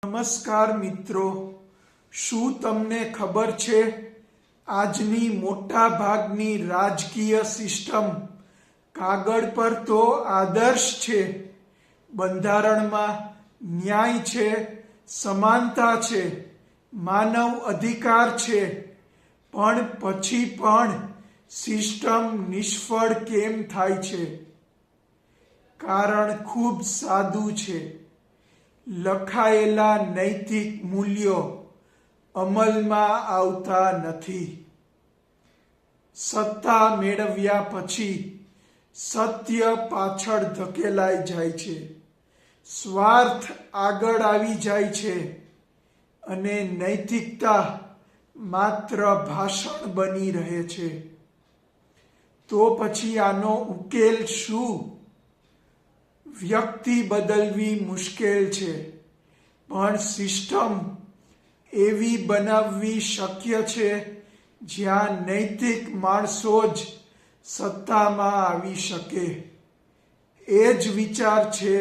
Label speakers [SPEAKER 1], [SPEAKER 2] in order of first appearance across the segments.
[SPEAKER 1] નમસ્કાર મિત્રો, શું તમને ખબર છે આજની મોટા ભાગની રાજકીય સિસ્ટમ કાગળ પર તો આદર્શ છે, બંધારણમાં ન્યાય છે, સમાનતા છે, માનવ અધિકાર છે, પણ પછી પણ સિસ્ટમ નિષ્ફળ કેમ થાય છે? કારણ ખૂબ સાદું છે. લખાયેલા નૈતિક મૂલ્યો અમલમાં આવતા નથી. સત્તા મેળવ્યા પછી સત્ય પાછળ ધકેલાઈ જાય છે, સ્વાર્થ આગળ આવી જાય છે અને નૈતિકતા માત્ર ભાષણ બની રહે છે. તો પછી આનો ઉકેલ શું? વ્યક્તિ બદલવી મુશ્કેલ છે, પણ સિસ્ટમ એવી બનાવવી શક્ય છે જ્યાં નૈતિક માણસો જ સત્તામાં આવી શકે. એ જ વિચાર છે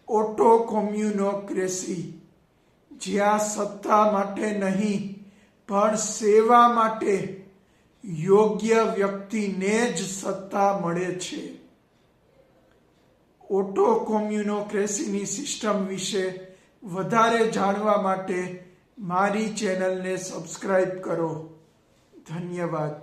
[SPEAKER 1] ઓટો કોમ્યુનોક્રેસી, જ્યાં સત્તા માટે નહીં પણ સેવા માટે યોગ્ય વ્યક્તિને જ સત્તા મળે છે. ઓટો કોમ્યુનોક્રેસીની સિસ્ટમ વિશે વધારે જાણવા માટે મારી ચેનલને સબસ્ક્રાઇબ કરો. ધન્યવાદ.